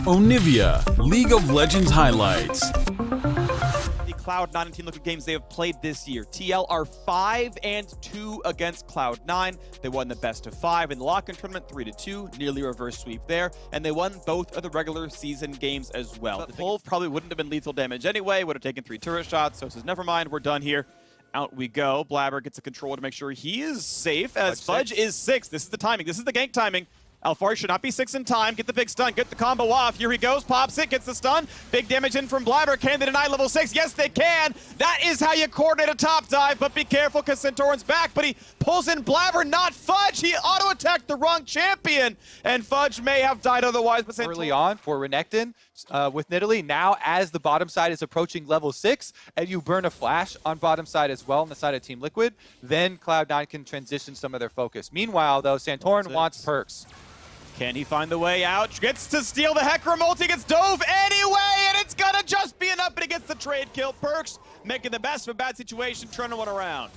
Onivia, League of Legends highlights. The Cloud9 and Team Liquid games they have played this year. TL are 5-2 against Cloud9. They won the best of 5 in the lock-in tournament, 3-2, nearly reverse sweep there, and they won both of the regular season games as well. The Wolf probably wouldn't have been lethal damage anyway, would have taken 3 turret shots, so it says, never mind, we're done here. Out we go. Blabber gets a control to make sure he is safe as Fudge is 6. This is the timing. This is the gank timing. Alfari should not be 6 in time. Get the big stun. Get the combo off. Here he goes. Pops it. Gets the stun. Big damage in from Blabber. Can they deny level 6? Yes, they can. That is how you coordinate a top dive. But be careful because Santorin's back. But he pulls in Blabber, not Fudge. He auto-attacked the wrong champion. And Fudge may have died otherwise. But Early on for Renekton with Nidalee. Now as the bottom side is approaching level 6 and you burn a flash on bottom side as well on the side of Team Liquid, then Cloud9 can transition some of their focus. Meanwhile, though, Santorin wants perks. Can he find the way out? Gets to steal the Hecarim ulti, gets dove anyway, and it's gonna just be enough, but he gets the trade kill. Perks making the best of a bad situation, turning one around.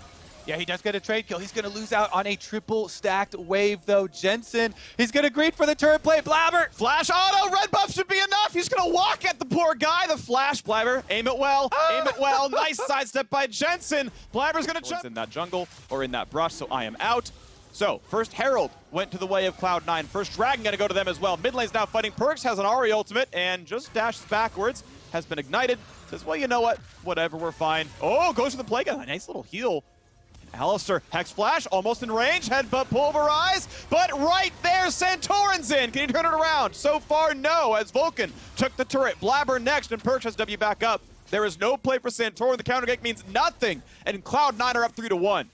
Yeah, he does get a trade kill. He's going to lose out on a triple stacked wave, though. Jensen, he's going to greet for the turret play. Blabber! Flash auto, red buff should be enough. He's going to walk at the poor guy. The flash, Blabber, aim it well, aim it well. Nice sidestep by Jensen. Blabber's going to jump in that jungle or in that brush, so I am out. So, first Herald went to the way of Cloud9. First Dragon going to go to them as well. Mid lane's now fighting. Perks has an Ahri ultimate and just dashes backwards. Has been ignited. Says, well, you know what? Whatever, we're fine. Oh, goes to the play. Got a nice little heal. Alistair, Hex Flash, almost in range. Headbutt Pulverize. But right there, Santorin's in. Can he turn it around? So far, no, as Vulcan took the turret. Blabber next, and Perks has W back up. There is no play for Santorin. The counter gank means nothing. And Cloud9 are up 3-1.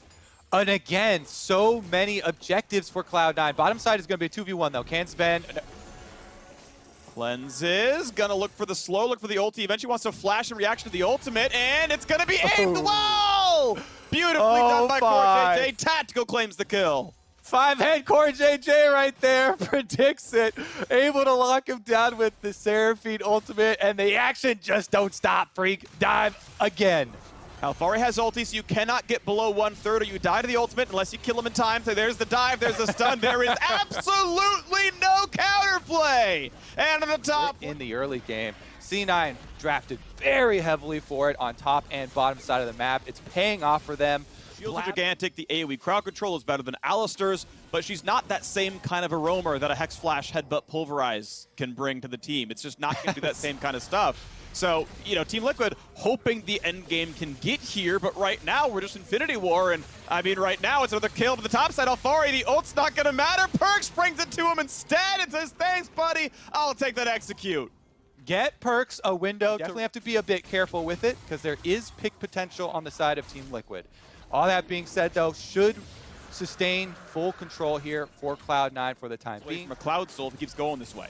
And again, so many objectives for Cloud9. Bottom side is going to be a 2v1, though. Can spend. Cleanses, gonna look for the slow, look for the ulti. Eventually wants to flash in reaction to the ultimate, and it's gonna be aimed well! Beautifully done by Core JJ. Tactical claims the kill. 5-head Core JJ right there, predicts it. Able to lock him down with the Seraphine ultimate, and the action just don't stop, Freak. Dive again. Alfari has ulti, so you cannot get below 1/3 or you die to the ultimate unless you kill him in time. So there's the dive, there's the stun. There is absolutely no counterplay. And at the top. In the early game, C9 drafted very heavily for it on top and bottom side of the map. It's paying off for them. Shields are gigantic. The AoE crowd control is better than Alistair's, but she's not that same kind of a roamer that a Hex Flash Headbutt Pulverize can bring to the team. It's just not going to do that same kind of stuff. So, you know, Team Liquid hoping the end game can get here, but right now we're just Infinity War, and I mean, right now it's another kill to the top side. Alfari, the ult's not going to matter. Perks brings it to him instead and says, thanks, buddy. I'll take that execute. Get Perks a window. Definitely have to be a bit careful with it because there is pick potential on the side of Team Liquid. All that being said, though, should sustain full control here for Cloud9 for the time being. From a Cloud Soul if it keeps going this way.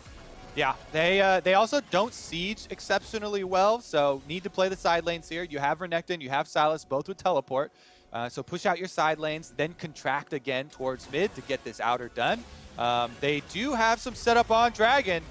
Yeah, they also don't siege exceptionally well, so need to play the side lanes here. You have Renekton, you have Sylas, both with teleport. So push out your side lanes, then contract again towards mid to get this outer done. They do have some setup on Dragon.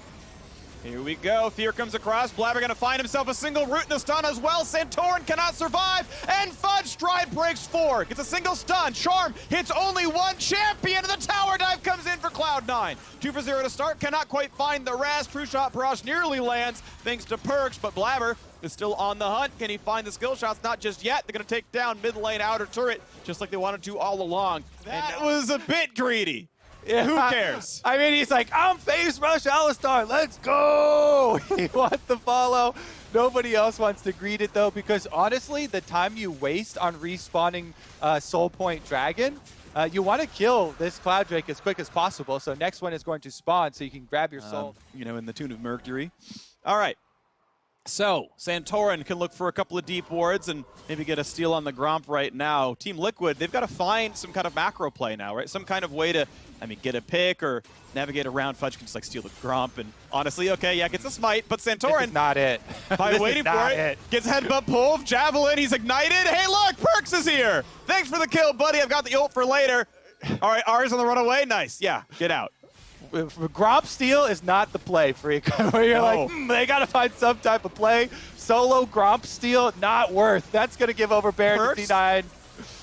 Here we go. Fear comes across. Blabber going to find himself a single root and a stun as well. Santorin cannot survive. And Fudge stride breaks 4. Gets a single stun. Charm hits only one champion. And the tower dive comes in for Cloud9. 2 for 0 to start. Cannot quite find the Raz. True shot barrage nearly lands thanks to Perks. But Blabber is still on the hunt. Can he find the skill shots? Not just yet. They're going to take down mid lane outer turret just like they wanted to all along. That was a bit greedy. Yeah, who cares? I mean, he's like, I'm Phase Rush Alistar, let's go! He wants the follow. Nobody else wants to greet it, though, because honestly, the time you waste on respawning Soul Point Dragon, you want to kill this Cloud Drake as quick as possible, so next one is going to spawn so you can grab your soul. You know, in the tune of Mercury. All right. So, Santorin can look for a couple of deep wards and maybe get a steal on the Gromp right now. Team Liquid, they've got to find some kind of macro play now, right? Some kind of way to, I mean, get a pick or navigate around. Fudge can just like steal the Gromp and honestly, okay, yeah, gets a smite, but Santorin, this is not it. by waiting for it, gets headbutt pull, Javelin, he's ignited. Hey, look, Perks is here. Thanks for the kill, buddy. I've got the ult for later. All right, R's on the runaway. Nice. Yeah, get out. Gromp steal is not the play, Freak. Where you're like, they got to find some type of play. Solo Gromp steal, not worth. That's going to give over Baron 59.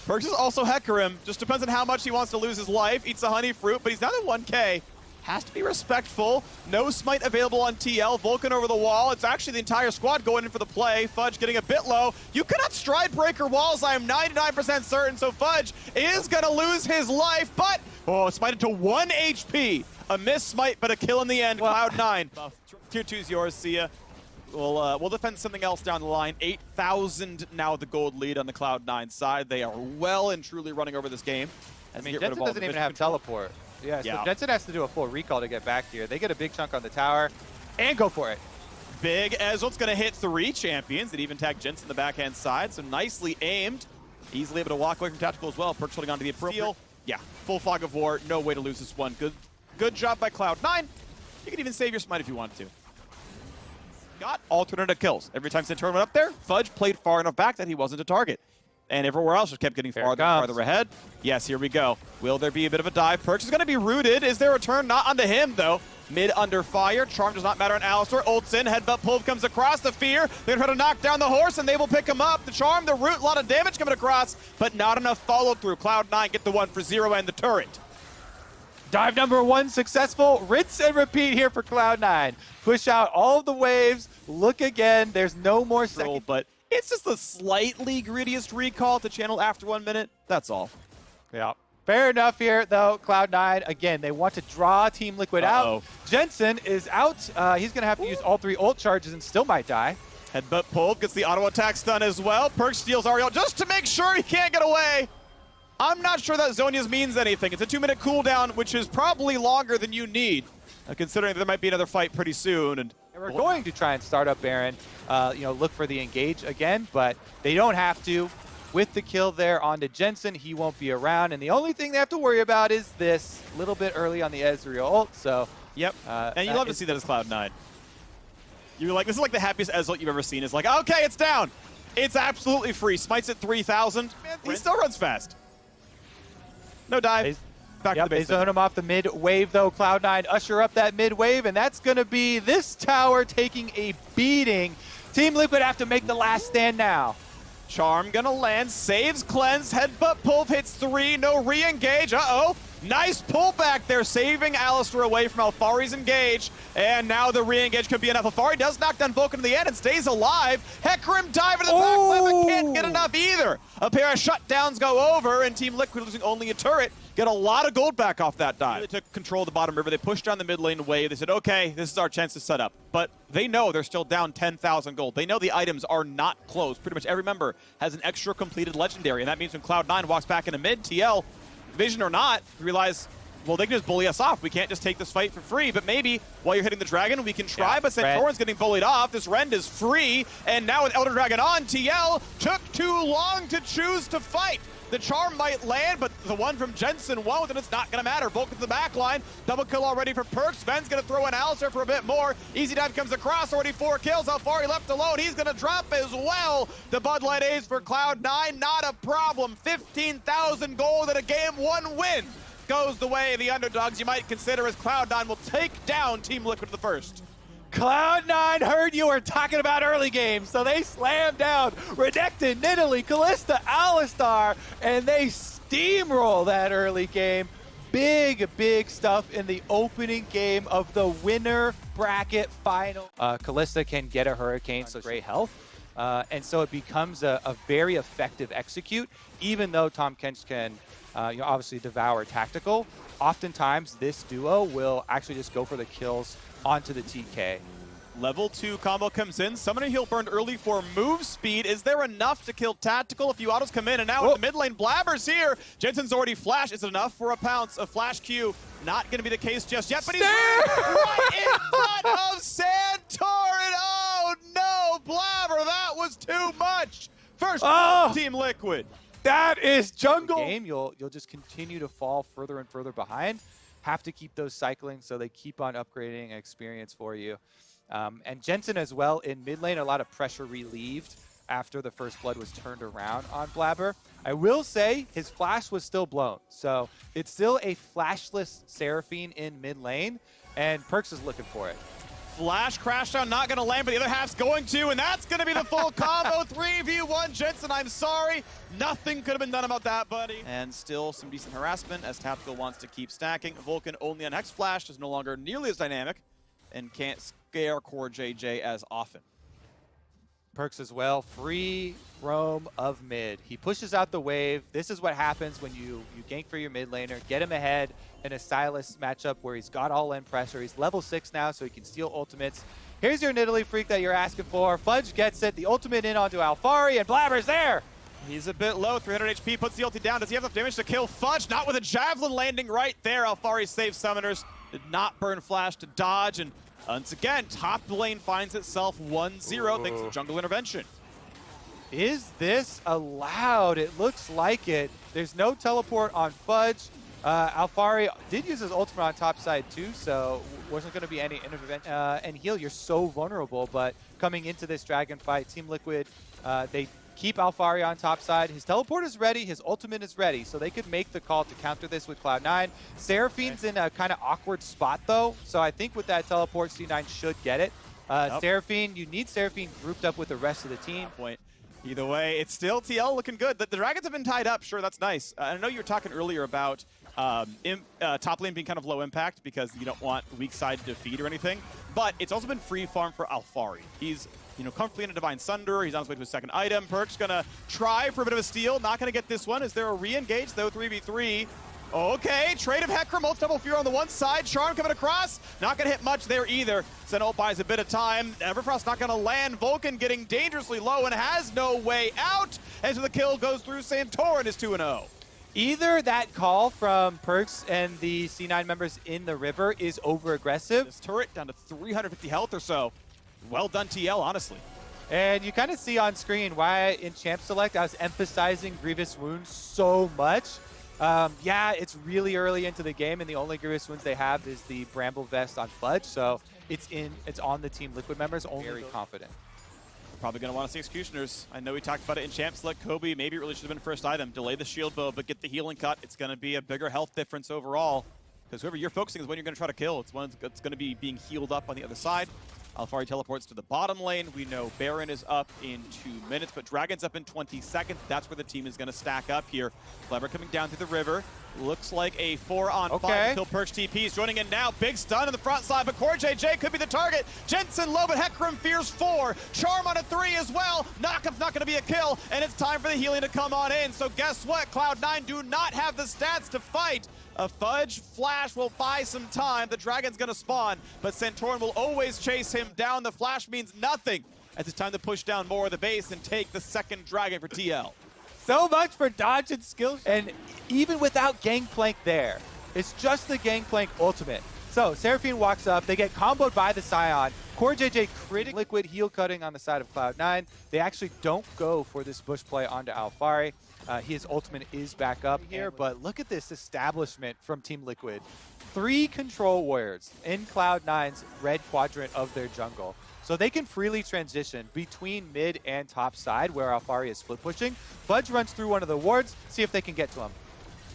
Perks is also Hecarim. Just depends on how much he wants to lose his life. Eats a honey fruit, but he's down to 1K. has to be respectful. No smite available on TL. Vulcan over the wall. It's actually the entire squad going in for the play. Fudge getting a bit low. You cannot stride breaker walls, I am 99% certain, so Fudge is going to lose his life, but, oh, smited to 1 HP. A miss smite, but a kill in the end. Well, Cloud9. Tier 2's yours, see ya. We'll defend something else down the line. 8,000 now the gold lead on the Cloud9 side. They are well and truly running over this game. I mean, Jensen doesn't even have teleport. Yeah, so Jensen has to do a full recall to get back here. They get a big chunk on the tower and go for it. Big Ezreal's going to hit 3 champions that even tag Jensen the backhand side, so nicely aimed. Easily able to walk away from tactical as well. Perkz holding on to the appropriate. Yeah, full fog of war. No way to lose this one. Good job by Cloud9. You can even save your smite if you want to. Got alternative kills. Every time Centaur went up there, Fudge played far enough back that he wasn't a target. And everywhere else just kept getting farther and farther ahead. Yes, here we go. Will there be a bit of a dive? Perkz is going to be rooted. Is there a turn? Not onto him, though. Mid under fire. Charm does not matter on Alistar. Ults in. Headbutt pull comes across. The fear. They're going to try to knock down the horse, and they will pick him up. The charm, the root, a lot of damage coming across, but not enough follow through. Cloud9 get the 1 for 0 and the turret. Dive number 1 successful. Rinse and repeat here for Cloud9. Push out all of the waves. Look again. There's no more second. But it's just the slightly greediest recall to channel after 1 minute. That's all. Yeah. Fair enough here, though. Cloud9, again, they want to draw Team Liquid out. Jensen is out. He's going to have to use all 3 ult charges and still might die. Headbutt pulled. Gets the auto attack stun as well. Perkz steals Ariel just to make sure he can't get away. I'm not sure that Zhonya's means anything. It's a 2-minute cooldown, which is probably longer than you need, considering there might be another fight pretty soon. And we're going to try and start up Baron, look for the engage again, but they don't have to. With the kill there onto Jensen, he won't be around, and the only thing they have to worry about is this little bit early on the Ezreal ult. So, yep. And you love to see that as Cloud9. You're like, this is like the happiest Ezreal you've ever seen. It's like, okay, it's down. It's absolutely free. Smites at 3,000. Man, he still runs fast. No dive. Back to the base. They zone him off the mid wave, though. Cloud9 usher up that mid wave, and that's going to be this tower taking a beating. Team Liquid have to make the last stand now. Charm gonna land, saves cleanse, headbutt pull hits 3, no re-engage. Uh-oh. Nice pullback there, saving Alistar away from Alfari's engage. And now the re-engage could be enough. Alfari does knock down Vulcan in the end and stays alive. Hecarim dive into the back left, but can't get enough either. A pair of shutdowns go over, and Team Liquid losing only a turret. Get a lot of gold back off that dive. They took control of the bottom river. They pushed down the mid lane wave. They said, okay, this is our chance to set up. But they know they're still down 10,000 gold. They know the items are not closed. Pretty much every member has an extra completed legendary, and that means when Cloud9 walks back into mid, TL, vision or not, realize, well, they can just bully us off. We can't just take this fight for free, but maybe while you're hitting the dragon, we can try, but Santorin's getting bullied off. This Rend is free, and now with Elder Dragon on, TL took too long to choose to fight. The charm might land, but the one from Jensen won't, and it's not going to matter. Vulcan to the back line. Double kill already for Perkz. Sven's going to throw in Alistar for a bit more. Easy dive comes across, already 4 kills. Alfari left alone. He's going to drop as well. The Bud Light Ace for Cloud9, not a problem. 15,000 gold and a game 1 win goes the way of the underdogs. You might consider as Cloud9 will take down Team Liquid the first. Cloud9 heard you were talking about early games, so they slammed down Renekton, Nidalee, Kalista, Alistar, and they steamroll that early game. Big stuff in the opening game of the winner bracket final. Kalista can get a Hurricane, so great health. And so it becomes a very effective execute, even though Tahm Kench can obviously devour tactical. Oftentimes, this duo will actually just go for the kills onto the TK. Level 2 combo comes in. Summoner Heal burned early for move speed. Is there enough to kill tactical? A few autos come in, and now with the mid lane, Blabber's here. Jensen's already flashed. Is it enough for a pounce? A flash Q. Not going to be the case just yet, but he's right in front of Santorin. Oh no, Blabber, that was too much. First Team Liquid. That is jungle. Game, you'll just continue to fall further and further behind. Have to keep those cycling so they keep on upgrading experience for you. And Jensen as well in mid lane, a lot of pressure relieved after the first blood was turned around on Blabber. I will say his flash was still blown. So it's still a flashless Seraphine in mid lane, and Perkz is looking for it. Flash crash down, not gonna land, but the other half's going to, and that's gonna be the full combo. 3v1 Jensen, I'm sorry. Nothing could have been done about that, buddy. And still some decent harassment as Tactical wants to keep stacking. Vulcan only on Hex Flash is no longer nearly as dynamic and can't scare Core JJ as often. Perks as well, free roam of mid. He pushes out the wave. This is what happens when you gank for your mid laner, get him ahead in a Silas matchup where he's got all-in pressure. He's level 6 now, so he can steal ultimates. Here's your Nidalee Freak that you're asking for. Fudge gets it, the ultimate in onto Alphari, and Blabber's there! He's a bit low, 300 HP, puts the ulti down. Does he have enough damage to kill Fudge? Not with a Javelin landing right there. Alphari saves Summoners, did not burn Flash to dodge, and once again, top lane finds itself 1-0 thanks to jungle intervention. Is this allowed? It looks like it. There's no teleport on Fudge. Alphari did use his ultimate on top side too, so wasn't going to be any intervention. And heal, you're so vulnerable, but coming into this dragon fight, Team Liquid, they keep Alphari on top side. His teleport is ready, his ultimate is ready, so they could make the call to counter this with Cloud9. Seraphine's in a kind of awkward spot though, so I think with that teleport, C9 should get it. Seraphine, you need Seraphine grouped up with the rest of the team. Point. Either way, it's still TL looking good. The Dragons have been tied up, sure, that's nice. I know you were talking earlier about top lane being kind of low impact because you don't want weak side defeat or anything, but it's also been free farm for Alphari. He's comfortably in a Divine Sunder. He's on his way to his second item. Perk's gonna try for a bit of a steal. Not gonna get this one. Is there a re-engage though? 3v3. Okay, trade of Hecarim, multi-double Fury on the one side. Charm coming across. Not gonna hit much there either. Sentinel buys a bit of time. Everfrost not gonna land. Vulcan getting dangerously low and has no way out. And so the kill goes through. Santorin is 2-0. Either that call from Perks and the C9 members in the river is over-aggressive. This turret down to 350 health or so. Well done, TL, honestly. And you kind of see on screen why in Champ Select I was emphasizing Grievous Wounds so much. Yeah, it's really early into the game, and the only Grievous Wounds they have is the Bramble Vest on Fudge, so it's on the Team Liquid members, only very confident. Probably going to want to see Executioners. I know we talked about it in Champ Select. Kobe, maybe it really should have been first item. Delay the shield bow, but get the healing cut. It's going to be a bigger health difference overall, because whoever you're focusing is when you're going to try to kill. It's one that's going to be being healed up on the other side. Alphari teleports to the bottom lane. We know Baron is up in 2 minutes, but Dragon's up in 20 seconds. That's where the team is going to stack up here. Clever coming down through the river. Looks like a 4-on-5 until Perks TP is joining in now. Big stun on the front side, but Core JJ could be the target. Jensen low, but Hecarim fears 4. Charm on a 3 as well. Knockup's not going to be a kill, and it's time for the healing to come on in. So guess what? Cloud9 do not have the stats to fight. A Fudge Flash will buy some time. The Dragon's going to spawn, but Santorin will always chase him down. The Flash means nothing as it's time to push down more of the base and take the second Dragon for TL. So much for dodge and skills. And even without Gangplank there, it's just the Gangplank ultimate. So Seraphine walks up, they get comboed by the Scion. Core JJ critic Liquid heal cutting on the side of Cloud9. They actually don't go for this bush play onto Alphari. His ultimate is back up here, but look at this establishment from Team Liquid. 3 control warriors in Cloud9's red quadrant of their jungle. So they can freely transition between mid and top side where Alphari is split pushing. Fudge runs through one of the wards, see if they can get to him.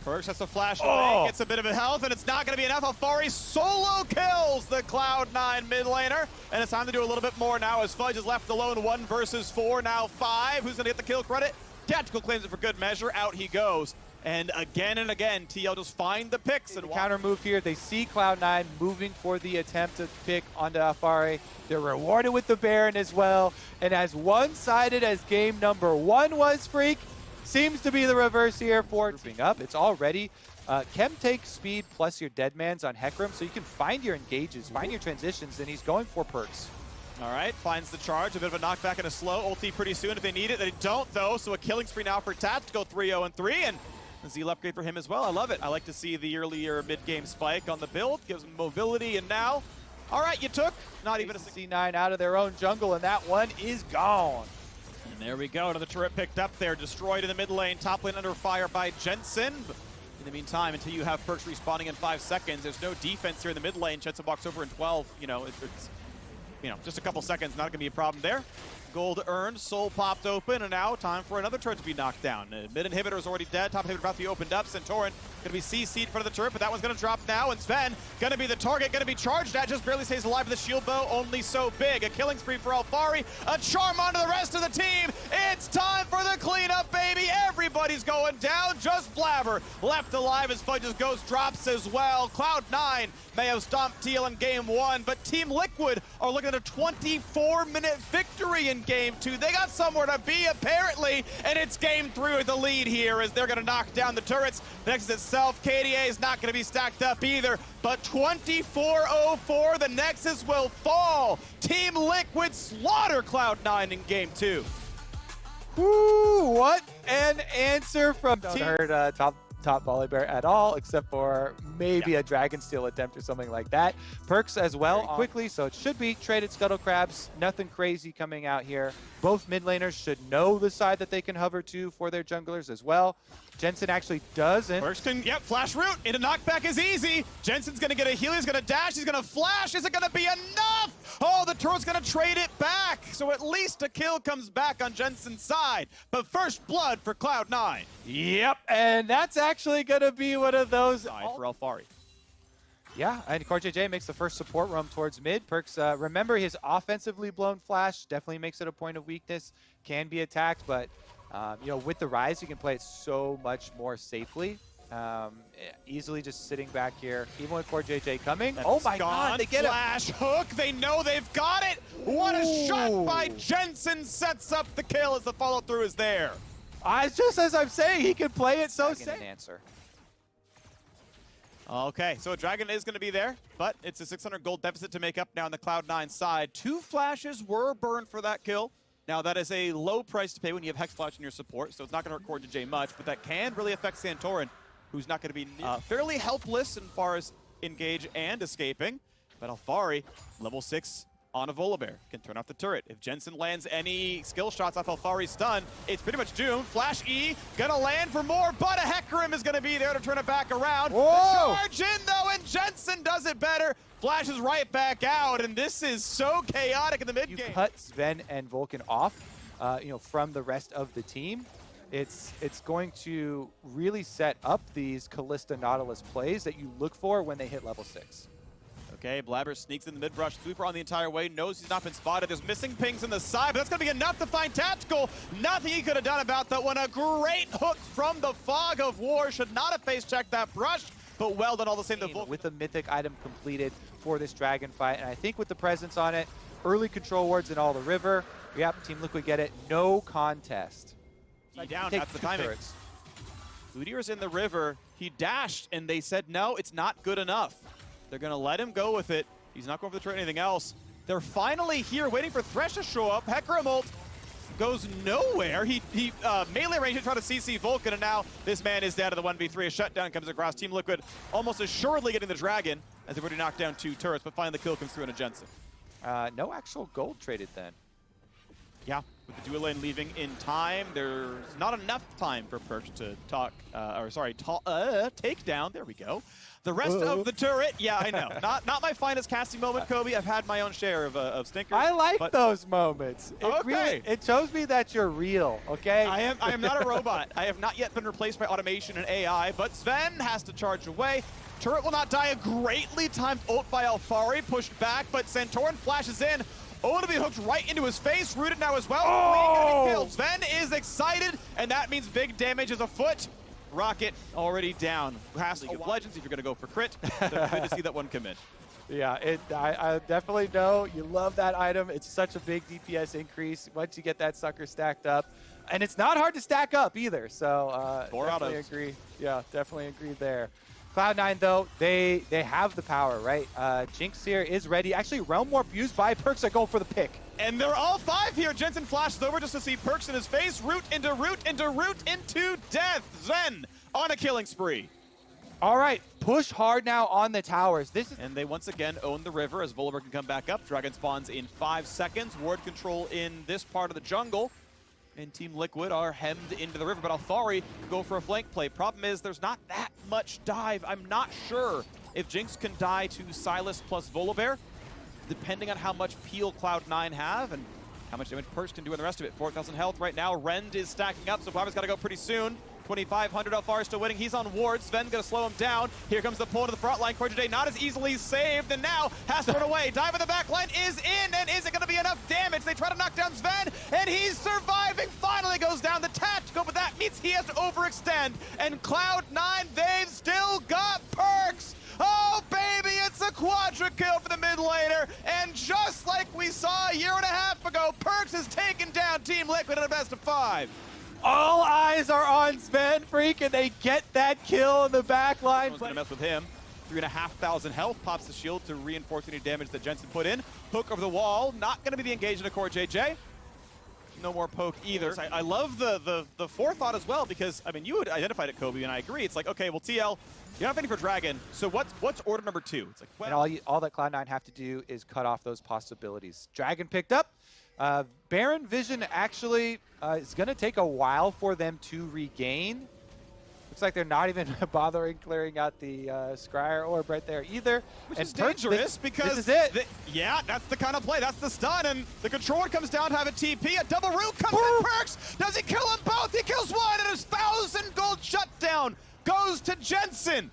Perks has to flash away, gets a bit of a health, and it's not going to be enough. Alphari solo kills the Cloud9 mid laner, and it's time to do a little bit more now as Fudge is left alone. 1 versus 4, now 5. Who's going to get the kill credit? Tactical claims it for good measure. Out he goes. And again, TL just find the picks. And counter move here. They see Cloud9 moving for the attempt to pick onto Alphari. They're rewarded with the Baron as well. And as one-sided as game number 1 was, Freak, seems to be the reverse here for grouping up. It's already Chem takes speed plus your Deadmans on Hecarim, so you can find your engages, find your transitions, and he's going for Perks. All right, finds the charge, a bit of a knockback and a slow. Ulti pretty soon if they need it. They don't, though, so a killing spree now for Tactical, 3-0-3, and a Zeal upgrade for him as well. I love it. I like to see the earlier mid-game spike on the build, gives him mobility, and now, all right, you took not even a C9 out of their own jungle, and that one is gone. And there we go, another turret picked up there, destroyed in the mid lane, top lane under fire by Jensen. In the meantime, until you have Perks respawning in 5 seconds, there's no defense here in the mid lane. Jensen walks over in 12, it's just a couple seconds, not gonna be a problem there. gold earned, Soul popped open, and now time for another turret to be knocked down. Mid inhibitor is already dead, top inhibitor about to be opened up. Santorin gonna be CC'd in front of the turret, but that one's gonna drop now, and Sven gonna be the target, gonna be charged at, just barely stays alive with the shield bow, only so big. A killing spree for Alfari, a charm onto the rest of the team. It's time for the cleanup, baby. Everybody's going down, just Blabber left alive as Fudge's Ghost drops as well. Cloud9 may have stomped TL in game 1, but Team Liquid are looking at a 24-minute victory in game 2. They got somewhere to be, apparently, and it's game 3 with the lead here as they're going to knock down the turrets. The Nexus itself, KDA is not going to be stacked up either, but 24-04, the Nexus will fall. Team Liquid slaughter Cloud9 in game 2. Woo, what an answer from Team. Heard top volley bear at all, except for maybe a dragon steel attempt or something like that. Perks as well quickly, so it should be traded scuttle crabs. Nothing crazy coming out here. Both mid laners should know the side that they can hover to for their junglers as well. Jensen actually doesn't. Perks can, flash root into knockback is easy. Jensen's gonna get a heal, he's gonna dash, he's gonna flash. Is it gonna be enough? Oh, the turret's gonna trade it back. So at least a kill comes back on Jensen's side. But first blood for Cloud9. Yep, and that's actually gonna be one of those. For Alfari. Yeah, and CoreJJ makes the first support roam towards mid. Perks, remember his offensively blown flash definitely makes it a point of weakness. Can be attacked, but with the Rise, you can play it so much more safely. Easily just sitting back here, even with CoreJJ coming. That's oh my God, they get flash hook. They know they've got it. What a shot by Jensen sets up the kill as the follow through is there. Just as I'm saying, he can play it so safe. Answer. Okay, so a dragon is going to be there, but it's a 600 gold deficit to make up now on the Cloud9 side. 2 flashes were burned for that kill. Now, that is a low price to pay when you have Hex Flash in your support, so it's not going to hurt CoreJJ much, but that can really affect Santorin, who's not going to be fairly helpless as far as engage and escaping. But Alfari, level 6 on a Volibear, can turn off the turret. If Jensen lands any skill shots off Alfari's stun, it's pretty much doomed. Flash E, gonna land for more, but a Hecarim is gonna be there to turn it back around. Whoa! The charge in though, and Jensen does it better. Flashes right back out, and this is so chaotic in the mid game. You cut Sven and Vulcan off, from the rest of the team. It's going to really set up these Kalista Nautilus plays that you look for when they hit level 6. Okay, Blabber sneaks in the mid-brush. Sweeper on the entire way. Knows he's not been spotted. There's missing pings in the side, but that's going to be enough to find Tactical. Nothing he could have done about that one. A great hook from the Fog of War. Should not have face-checked that brush, but well done all the same. With the mythic item completed for this dragon fight, and I think with the presence on it, early control wards in all the river. Yep, Team Liquid get it. No contest. He down, that's the timing. Udyr's in the river. He dashed, and they said, no, it's not good enough. They're going to let him go with it. He's not going for the turret or anything else. They're finally here waiting for Thresh to show up. Hecarim ult goes nowhere. He melee range to try to CC Vulcan, and now this man is down to the 1v3. A shutdown comes across. Team Liquid almost assuredly getting the dragon as they've already knocked down 2 turrets, but finally the kill comes through on a Jensen. No actual gold traded then. Yeah, with the dual lane leaving in time, there's not enough time for Perch to take down. There we go. The rest of the turret, yeah, I know. Not my finest casting moment, Kobe. I've had my own share of stinkers. I like those moments. Okay. It shows me that you're real, okay? I am not a robot. I have not yet been replaced by automation and AI, but Sven has to charge away. Turret will not die. A greatly timed ult by Alfari, pushed back, but Santorin flashes in. Onivia hooked right into his face, rooted now as well. Oh! Killed. Sven is excited, and that means big damage is afoot. Rocket already down. League of Legends, if you're going to go for crit. So good to see that one come in. Yeah, I definitely know you love that item. It's such a big DPS increase once you get that sucker stacked up. And it's not hard to stack up either, so 4 definitely autos. agree. Yeah, definitely agree there. Cloud9, though, they have the power, right? Jinx here is ready. Actually, Realm Warp used by Perks are going for the pick. And they're all 5 here. Jensen flashes over just to see Perks in his face. Root into root into root into death. Zen on a killing spree. All right, push hard now on the towers. And they once again own the river as Volibear can come back up. Dragon spawns in 5 seconds. Ward control in this part of the jungle. And Team Liquid are hemmed into the river, but Alfari can go for a flank play. Problem is, there's not that much dive. I'm not sure if Jinx can die to Sylas plus Volibear, depending on how much peel Cloud9 have and how much damage Perks can do in the rest of it. 4,000 health right now. Rend is stacking up, so Blabber's got to go pretty soon. 2,500, Alfari still winning. He's on ward. Sven's going to slow him down. Here comes the pull to the front line. Corjay not as easily saved, and now has to run away. Dive in the back line is in, and is it going to be enough damage? They try to knock down Sven, and he's surviving. Finally goes down the tactical, but that means he has to overextend. And Cloud9, they've still got Perks. Oh, baby, it's a quadra kill for the mid laner. And just like we saw a year and a half ago, Perks has taken down Team Liquid in a best of 5. All eyes are on Sven Freak, and they get that kill in the back line. Someone's gonna mess with him. 3,500 health, pops the shield to reinforce any damage that Jensen put in. Hook over the wall, not gonna be the engagement of Core JJ. No more poke either. I love the forethought as well, because, I mean, you had identified it, Kobe, and I agree. It's like, okay, well, TL, you're not fighting for Dragon, so what's order number 2? It's like, well, and all that Cloud9 have to do is cut off those possibilities. Dragon picked up. Baron Vision actually is going to take a while for them to regain. Looks like they're not even bothering clearing out the Scryer orb right there either. Which is dangerous because this is it. Yeah, that's the kind of play. That's the stun, and the controller comes down to have a TP. A double root comes in. Perks. Does he kill them both? He kills one, and his 1,000 gold shutdown goes to Jensen.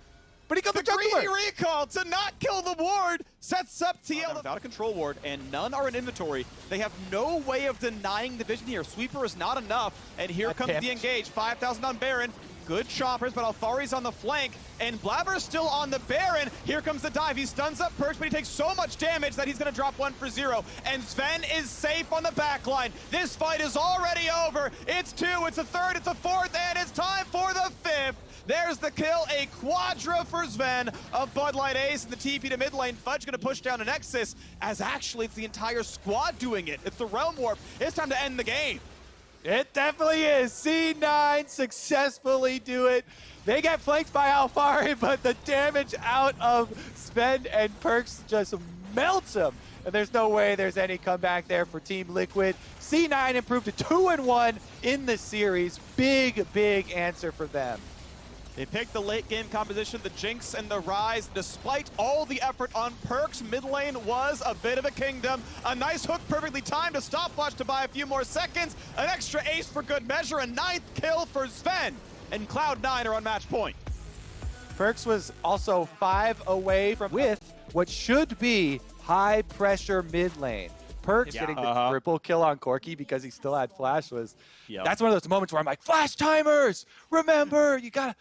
But he killed the greedy recall to not kill the ward sets up TL without a control ward, and none are in inventory. They have no way of denying the vision here. Sweeper is not enough, and here comes the engage. 5,000 on Baron. Good choppers, but Alfari's on the flank, and Blabber's still on the Baron. Here comes the dive. He stuns up Perks, but he takes so much damage that he's going to drop 1 for 0. And Sven is safe on the back line. This fight is already over. It's 2, it's a 3rd, it's a 4th, and it's time for the 5th. There's the kill, a quadra for Sven, a Bud Light ace, and the TP to mid lane. Fudge gonna push down an Nexus, as actually it's the entire squad doing it. It's the Realm Warp. It's time to end the game. It definitely is. C9 successfully do it. They get flanked by Alfari, but the damage out of Sven and Perks just melts him. And there's no way there's any comeback there for Team Liquid. C9 improved to 2-1 in the series. Big, big answer for them. They picked the late game composition, the Jinx and the Rise. Despite all the effort on Perks, mid lane was a bit of a kingdom. A nice hook perfectly timed, a stopwatch to buy a few more seconds, an extra ace for good measure, a 9th kill for Sven. And Cloud9 are on match point. Perks was also 5 away from with what should be high pressure mid lane. Perks getting the triple kill on Corki because he still had flash was that's one of those moments where I'm like, flash timers, remember, you gotta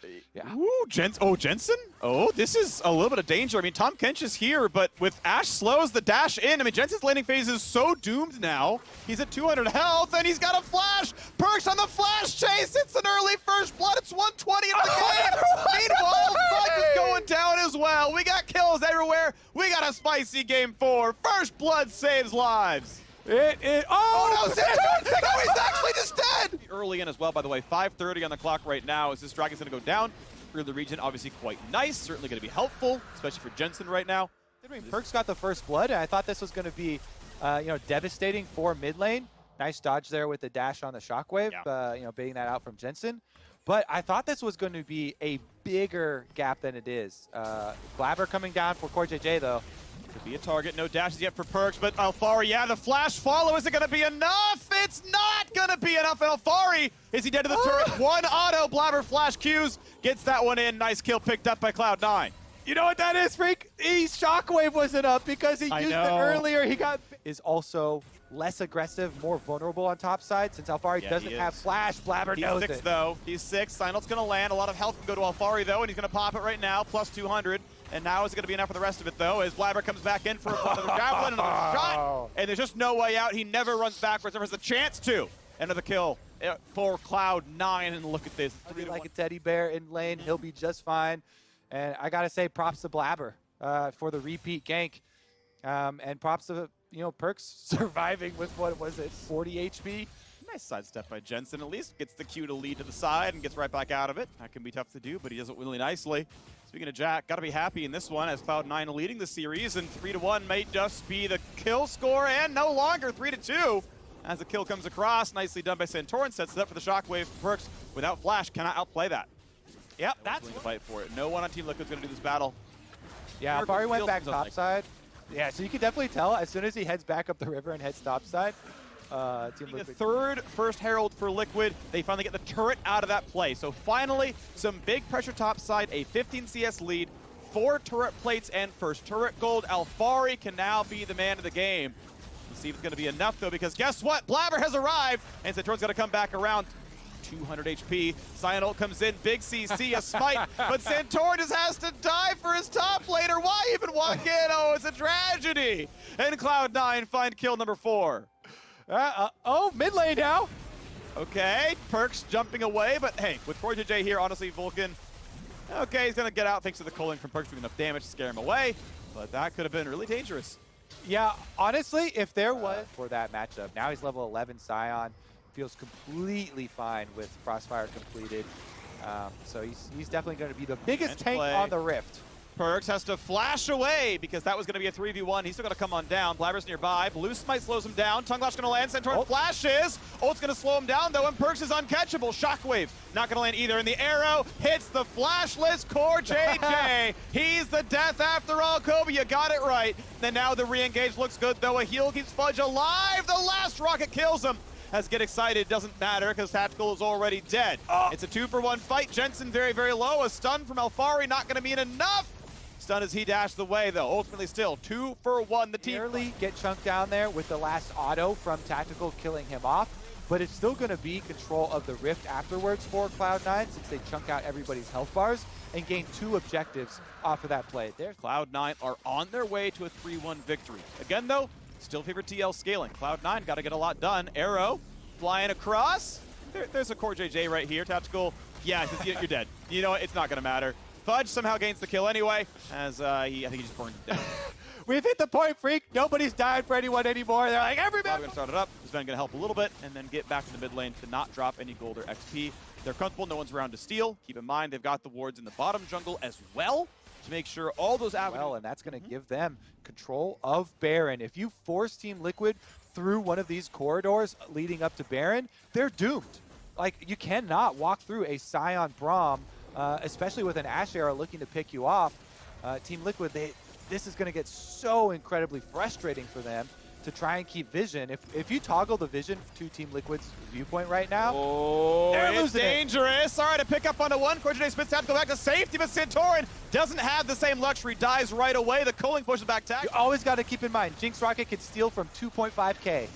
Ooh, Jensen? Oh, this is a little bit of danger. I mean, Tom Kench is here, but with Ashe slows the dash in, I mean, Jensen's landing phase is so doomed now. He's at 200 health, and he's got a flash. Perks on the flash chase. It's an early first blood. It's 120 in the game. Meanwhile, Fudge is going down as well. We got kills everywhere. We got a spicy game 4. First blood saves lives. Oh no, He's actually just dead! Early in as well, by the way. 5:30 on the clock right now. Is this Dragon's going to go down through the region? Obviously quite nice. Certainly going to be helpful, especially for Jensen right now. I mean, Perks got the first blood, and I thought this was going to be devastating for mid lane. Nice dodge there with the dash on the shockwave, baiting that out from Jensen. But I thought this was going to be a bigger gap than it is. Blabber coming down for Core JJ, though. Could be a target. No dashes yet for Perks, but Alfari, the flash follow. Is it going to be enough? It's not going to be enough. And Alfari, is he dead to the turret? One auto. Blabber flash Qs. Gets that one in. Nice kill picked up by Cloud9. You know what that is, Freak? Shockwave wasn't up because he used it earlier. He is also less aggressive, more vulnerable on top side since Alfari doesn't have flash. Blabber knows it. He's 6, though. He's 6. Sinal's going to land. A lot of health can go to Alfari, though, and he's going to pop it right now. Plus 200. And now is it going to be enough for the rest of it, though, as Blabber comes back in for another javelin, another shot. And there's just no way out. He never runs backwards. There was a chance to. Another kill for Cloud9. And look at this. Like a teddy bear in lane. He'll be just fine. And I got to say props to Blabber for the repeat gank. And props to, Perks surviving with, what was it, 40 HP? Nice sidestep by Jensen. At least gets the Q to lead to the side and gets right back out of it. That can be tough to do, but he does it really nicely. Speaking of Jack, got to be happy in this one as Cloud9 leading the series, and 3-1 may just be the kill score, and no longer 3-2. As the kill comes across, nicely done by Santorin, sets it up for the shockwave. Perks without flash cannot outplay that. Yep, that's the fight for it. No one on Team Liquid's going to do this battle. Yeah, Alfari went back topside. Yeah, so you can definitely tell as soon as he heads back up the river and heads topside, Team The Liquid. third first Herald for Liquid. They finally get the turret out of that play. So finally, some big pressure top side, a 15 CS lead, 4 turret plates and first turret gold. Alfari can now be the man of the game. Let's see if it's going to be enough, though, because guess what? Blabber has arrived, and Santorin's got to come back around. 200 HP. Sion ult comes in, big CC, a smite, but Santorin just has to die for his top laner. Why even walk in? Oh, it's a tragedy. And Cloud9 find kill number 4. Oh, mid lane now. Okay, Perks jumping away, but hey, with CoreJJ here, honestly, Vulcan, okay, he's going to get out thanks to the culling from Perks doing enough damage to scare him away, but that could have been really dangerous. Yeah, honestly, if there was for that matchup, now he's level 11 Sion, feels completely fine with Crossfire completed. So he's definitely going to be the biggest tank on the Rift. Perks has to flash away because that was going to be a 3v1. He's still going to come on down. Blabber's nearby. Blue Smite slows him down. Tongue Lash going to land. Santorin flashes. Ult's going to slow him down, though, and Perks is uncatchable. Shockwave not going to land either. And the arrow hits the flashless CoreJJ. He's the death after all. Kobe, you got it right. And now the re-engage looks good, though. A heal keeps Fudge alive. The last rocket kills him. Has get excited, doesn't matter because Tactical is already dead. It's a 2-for-1 fight. Jensen very, very low. A stun from Alfari not going to mean enough. Stun as he dashed the way, though. Ultimately still 2-for-1. The team Barely get chunked down there with the last auto from Tactical killing him off, but it's still going to be control of the Rift afterwards for Cloud9 since they chunk out everybody's health bars and gain 2 objectives off of that play. There's Cloud9 are on their way to a 3-1 victory. Again, though, still favor TL scaling. Cloud9 got to get a lot done. Arrow flying across. There's a CoreJJ right here. Tactical, yeah, you're dead. You know what? It's not going to matter. Fudge somehow gains the kill anyway, as I think he just burned down. We've hit the point, Freak. Nobody's dying for anyone anymore. They're like, everybody. Going to start it up. Sven going to help a little bit, and then get back to the mid lane to not drop any gold or XP. They're comfortable. No one's around to steal. Keep in mind, they've got the wards in the bottom jungle as well to make sure all those avenues. And that's going to give them control of Baron. If you force Team Liquid through one of these corridors leading up to Baron, they're doomed. Like, you cannot walk through a Sion Braum, especially with an Ashe Arrow looking to pick you off. Team Liquid, this is going to get so incredibly frustrating for them to try and keep vision. If you toggle the vision to Team Liquid's viewpoint right now, they're it's losing dangerous. All right, to pick up onto one. CoreJJ spits out, go back to safety, but Santorin doesn't have the same luxury. Dies right away. The culling pushes back tag. You always got to keep in mind, Jinx Rocket can steal from 2.5k.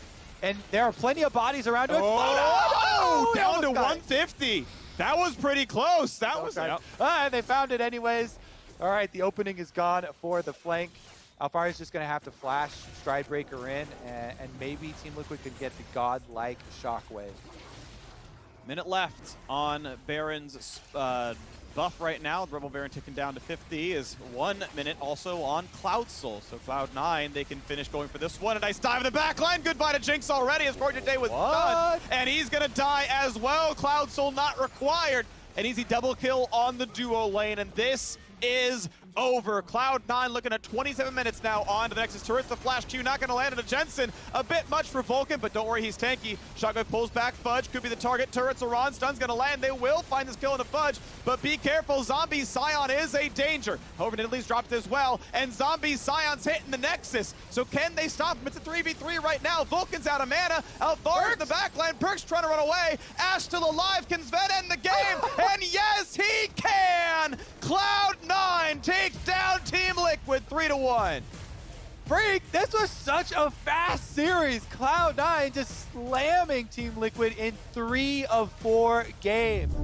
And there are plenty of bodies around it. Oh, no! Down to 150. That was pretty close. That was right. They found it anyways. All right, the opening is gone for the flank. Alfari's just going to have to flash Stridebreaker in, and maybe Team Liquid can get the godlike Shockwave. Minute left on Baron's buff right now. The Rebel Baron ticking down to 50 is 1 minute also on Cloud Soul. So Cloud9, they can finish going for this one. A nice dive in the back line. Goodbye to Jinx already as CoreJJ was done. And he's going to die as well. Cloud Soul not required. An easy double kill on the duo lane. And this is over. Cloud9 looking at 27 minutes now on to the Nexus turret. The flash Q not going to land on a Jensen. A bit much for Vulcan, but don't worry, he's tanky. Shotgun pulls back. Fudge could be the target. Turrets are on. Stun's going to land. They will find this kill into Fudge, but be careful. Zombie Sion is a danger. However, Nidalee's dropped as well, and Zombie Sion's hitting the Nexus. So can they stop him? It's a 3v3 right now. Vulcan's out of mana. Alfari in the backline. Perks trying to run away. Ash still alive. Can Sven end the game? And yes, he can! Cloud9 takes down Team Liquid 3-1. Freak, this was such a fast series. Cloud9 just slamming Team Liquid in 3 of 4 games.